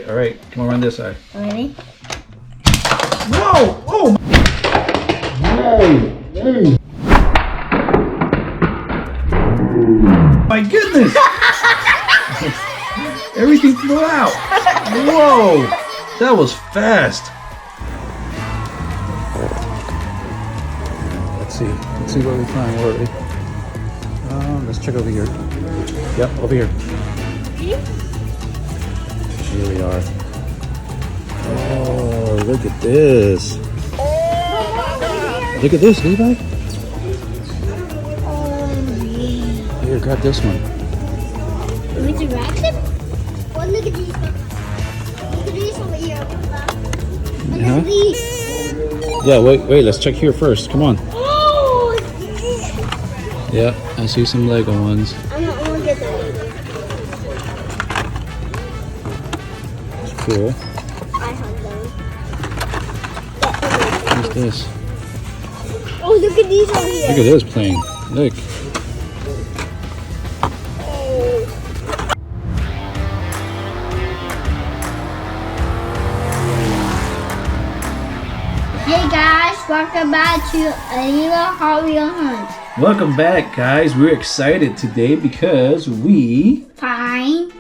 All right. Come on, run this side. Ready? Whoa! Oh! My goodness! Everything flew out. Whoa! That was fast. Let's see what we find. Where are we? Let's check over here. Yep, over here. Here we are. Oh, look at this. Look at this, Levi. Here, grab this one. With the racket? Oh, look at these. Look at these over here. And Yeah. then these. Yeah, wait, let's check here first. Come on. Oh! Yeah, I see some Lego ones. I'm not going to get that either. It's cool. I have those. What's this? Oh, look at these over here. Look at this plane. Look. Hey guys, welcome back to a little Hot Wheel Hunt. Welcome back, guys. We're excited today because we Find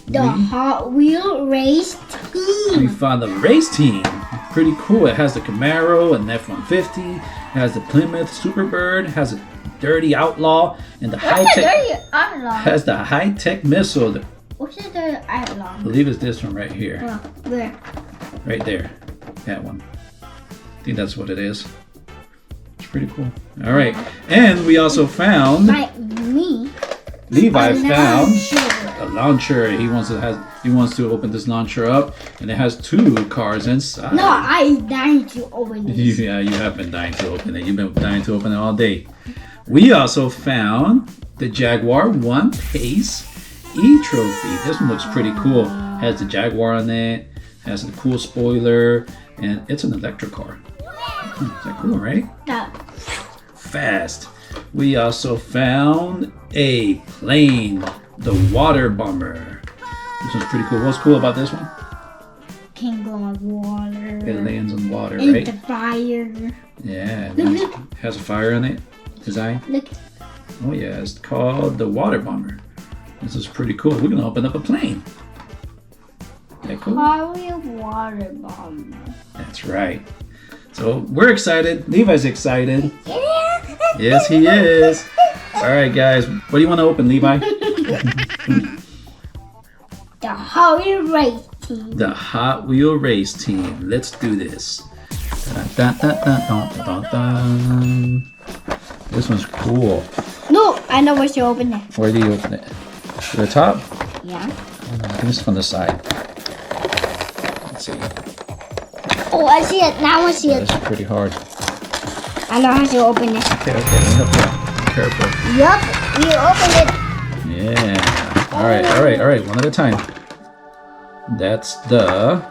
the Hot Wheel race team. found the race team. Pretty cool. It has the Camaro and F-150. It has the Plymouth Superbird. It has a Dirty Outlaw and the What's the Hightech. Dirty Outlaw? Has the Hightech Missile. What's the Dirty Outlaw? I believe it's this one right here, Where? right there. That one. I think that's what it is. It's pretty cool. All right, and we also found Me. Levi found Launcher. a launcher. He wants to open this launcher up, and it has 2 cars inside. No, I dying to open this. Yeah, you have been dying to open it. You've been dying to open it all day. We also found the Jaguar I-PACE eTrophy. This one looks pretty cool. Has the Jaguar on it. Has a cool spoiler, and it's an electric car. Is that cool, right? That. Fast. We also found a plane, the water bomber. This one's pretty cool. What's cool about this one? Can go on water. It lands on water, In right? the fire. Yeah. Look. Has a fire on it. Design. Look. Oh yeah, it's called the water bomber. This is pretty cool. We're gonna open up a plane. Yeah, cool. Hot Wheel water bomber. That's right. So we're excited. Levi's excited. Yeah. Yes, he is. All right, guys. What do you want to open, Levi? The Hot Wheel race team. The Hot Wheel race team. Let's do this. Dun, dun, dun, dun, dun, dun, dun. This one's cool. No, I know where to open it. Where do you open it? To the top? Yeah. This is from the side. Let's see. Oh, I see it. Now I see it. This is pretty hard. I know how to open it. Okay, let me help you out. Careful. Yup, you open it. Yeah. All right. One at a time. That's the.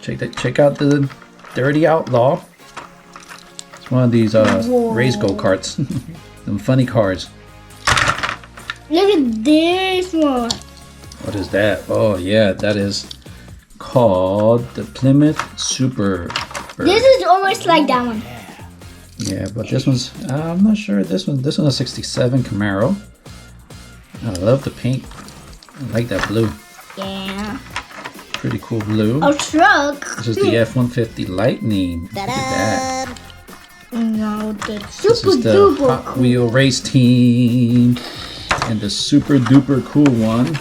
Check out the Dirty Outlaw. It's one of these race go-karts. Them funny cars. Look at this one. What is that? Oh yeah, that is called the Plymouth Superbird. This is almost like that one. Yeah, but this one's I'm not sure. This one's a '67 Camaro. I love the paint. I like that blue. Yeah. Pretty cool blue. A truck. This is the F-150 Lightning. Look at that. No, the This super is the duper Hot Wheel race team. And the super duper cool one,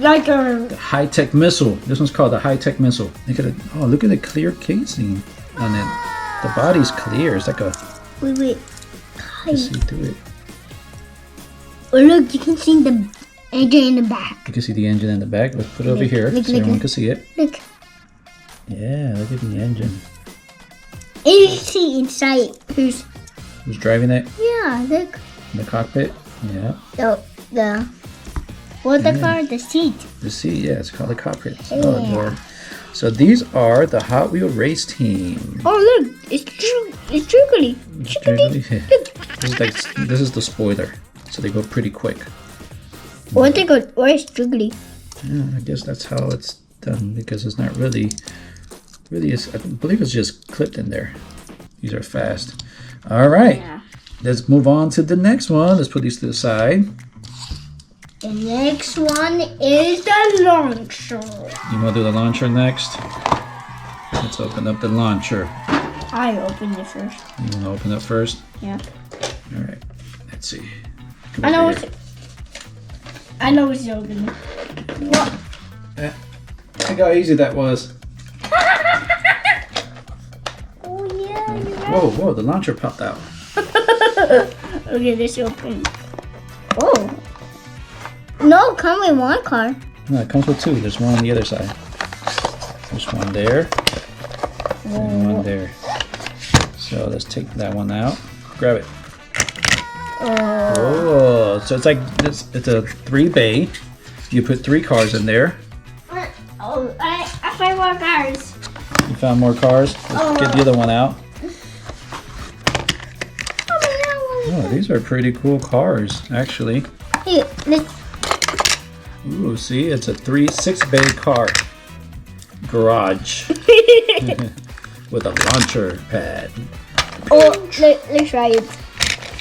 like a. the Hightech Missile. This one's called the Hightech Missile. Look at it. Oh, look at the clear casing on it. The body's clear. It's like a. Wait. You can see through it. Oh look, you can see the engine in the back. You can see the engine in the back. Let's put it over Look, here look, so look, everyone look. can see it. Look, Yeah, look at the engine. and you can see inside who's. Who's driving it? Yeah, look. In the cockpit? Yeah. The what's the car? The seat. The seat, yeah, it's called the cockpit. Yeah. Oh, Lord. So these are the Hot Wheel race team. Oh look, it's jiggly. This is the spoiler. So they go pretty quick. Where's jiggly? Yeah, I guess that's how it's done because it's not really, I believe it's just clipped in there. These are fast. All right, let's move on to the next one. Let's put these to the side. The next one is the launcher. You want to do the launcher next? Let's open up the launcher. I opened it first. You want to open it first? Yeah. All right, let's see. I know it's open. What? Look how easy that was. Oh yeah. Whoa, whoa, the launcher popped out. Okay, this open. Oh. No, come with one car. No, it comes with two. There's one on the other side. There's one there. And one there. So let's take that one out. Grab it. Oh, so it's like this. It's a 3-bay. You put 3 cars in there. Oh, I find more cars. You found more cars. Let's get the other one out. Oh, these are pretty cool cars, actually. Here, let's. Ooh, see, it's a 6-bay car garage with a launcher pad. Oh, let's try it.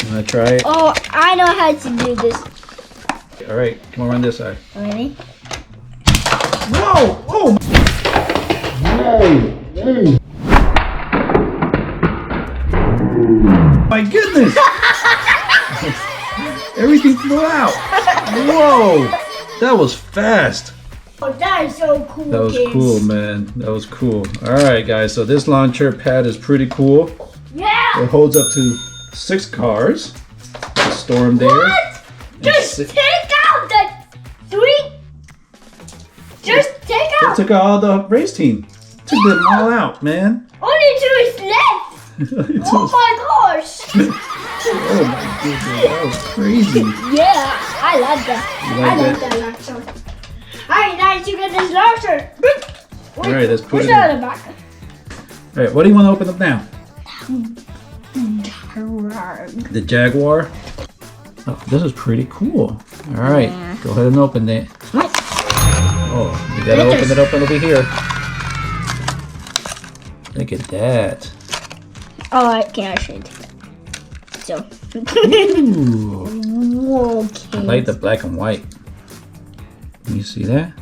You wanna try it? Oh, I know how to do this. All right, come on, run this side. Ready? Whoa! Oh! My goodness! Everything flew out. Whoa! That was fast. Oh, that is so cool. That was cool, man. That was cool. All right, guys. So this launcher pad is pretty cool. Yeah. It holds up to 6 cars. Just store them there. What? Just take out the 3. Just take They out. took out all the race team. Took them all out, man. Only 2 is left. Oh my gosh. Oh my goodness, that was crazy. Yeah, I love that. You like I love that? that launcher. Alright, guys, you get this launcher. All right, let's put it in. Put it on the back. All right, what do you want to open up now? The Jaguar. Oh, this is pretty cool. All right, go ahead and open it. Oh, you gotta open it up over here. Look at that. Oh, I can actually take that. So. Ooh, Whoa, I okay. like the black and white. Can you see that?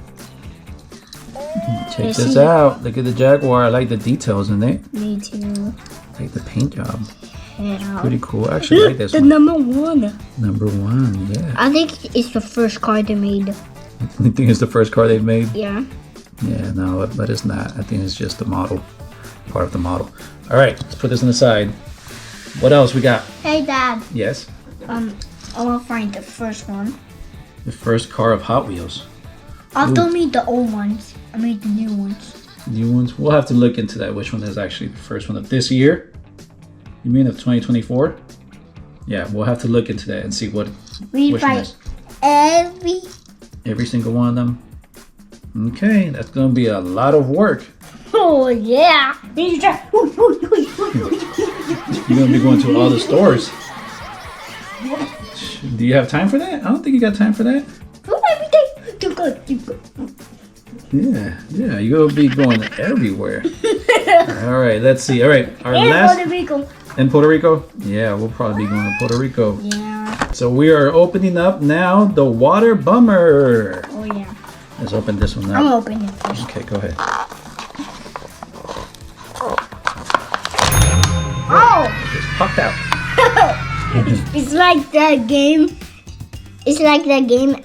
Check this out. Look at the Jaguar. I like the details in it. Me too. I like the paint job. Yeah. Pretty cool. I actually like this The one. number 1. Number 1, yeah. I think it's the first car they made. You think it's the first car they've made? Yeah. Yeah, no, but it's not. I think it's just the model, part of the model. All right, let's put this on the side. What else we got? Hey, Dad. Yes? I want to find the first one. The first car of Hot Wheels. After me, the old ones. I mean, the new ones. New ones? We'll have to look into that, which one is actually the first one of this year. You mean of 2024? Yeah, we'll have to look into that and see which one find is. every Single one of them? Okay, that's going to be a lot of work. Oh yeah! You're going to be going to all the stores. Do you have time for that? I don't think you got time for that. Yeah, you're going to be going everywhere. All right, let's see. All right, our last... Puerto Rico. In Puerto Rico? Yeah, we'll probably be going to Puerto Rico. Yeah. So we are opening up now the water bummer. Oh yeah. Let's open this one I'm now. opening it first. Okay, go ahead. Oh! It just popped out. It's like that game. It's like that game.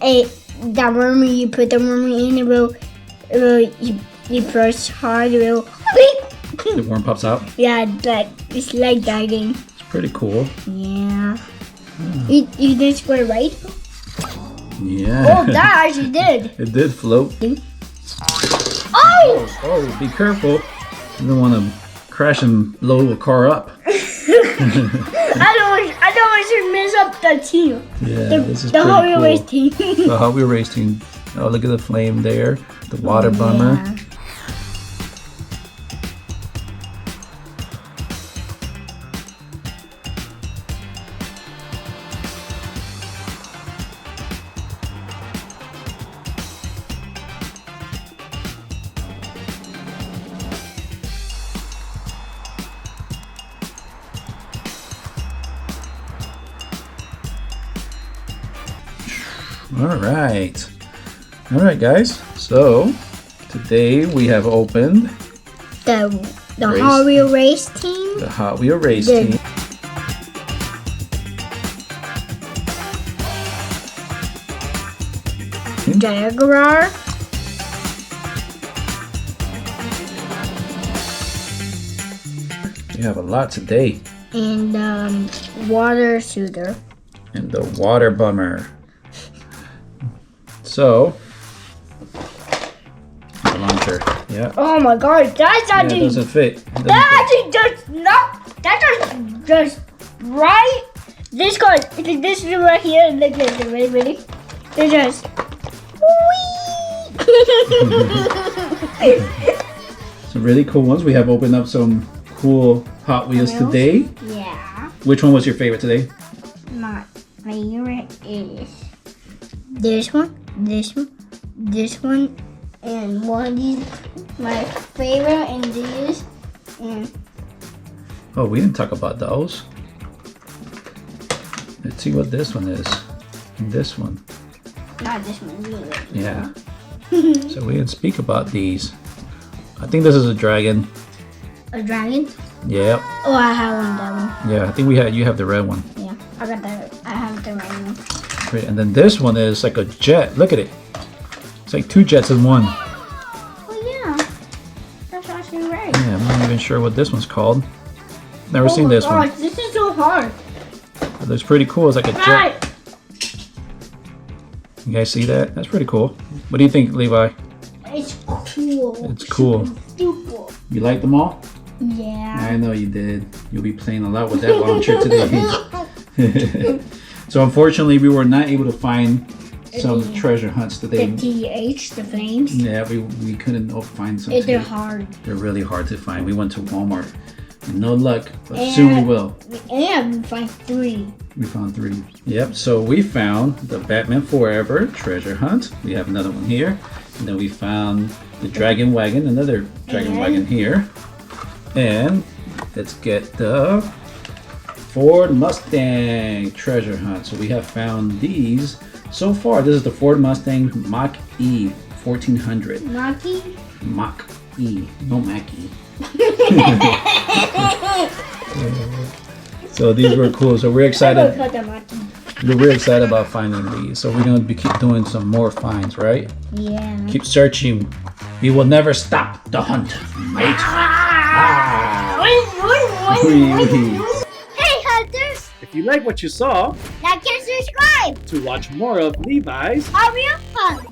That worm, you put the worm in, you press hard, The worm pops out. yeah, it's like that game. It's pretty cool. Yeah. You did square right? Yeah. Oh, that actually did. It did float. Oh! Oh, be careful. You don't want to crash and blow a car up. I don't want to mess up the team. Yeah, this is The pretty Hot Wheel cool. Race team. The Hot Wheel Race team. Oh, look at the flame there. The water bummer. Yeah. All right, guys. So today we have opened The Hot Wheel Race Team. the Hot Wheel Race Team. Jaguar. We have a lot today. And water shooter. And the water bummer. So the launcher. Yeah. Oh my god, that's Yeah, it doesn't fit. It doesn't fit. actually just not. That's just right. This card, this is right here. Look at it, ready? It's just. Some really cool ones. We have opened up some cool Hot Wheels today. Yeah. Which one was your favorite today? My favorite is this one, and one of these. My favorite and these, and Oh, we didn't talk about those. Let's see what this one is. And this one. not this one either. Yeah. So we didn't speak about these. I think this is a dragon. A dragon? Yeah. Oh, I have that one. Yeah, I think you have the red one. Yeah, I have the right one. Great. And then this one is like a jet. Look at it. It's like two jets in one. Oh yeah, that's actually right. Yeah, I'm not even sure what this one's called. Never seen this one. This is so hard. But it's pretty cool. It's like a jet. Right. You guys see that? That's pretty cool. What do you think, Levi? It's cool. It's cool. Super. You like them all? Yeah. I know you did. You'll be playing a lot with that launcher today. So unfortunately, we were not able to find some treasure hunts today. The TH, the flames. Yeah, we couldn't find some. They're today. hard. They're really hard to find. We went to Walmart. No luck, but soon we will. And we find 3. We found 3. Yep, so we found the Batman Forever treasure hunt. We have another one here. And then we found the Dragon Wagon, another Dragon Wagon here. And let's get the Ford Mustang treasure hunt. So we have found these so far. This is the Ford Mustang Mach-E 1400. Maki? Mach-E, no Mackie. So these were cool. So we're excited. We're excited about finding these. So we're gonna keep doing some more finds, right? Yeah. Keep searching. We will never stop the hunt, mate. Hey hunters! If you like what you saw, Like and subscribe to watch more of Levi's Hot Wheel Fun.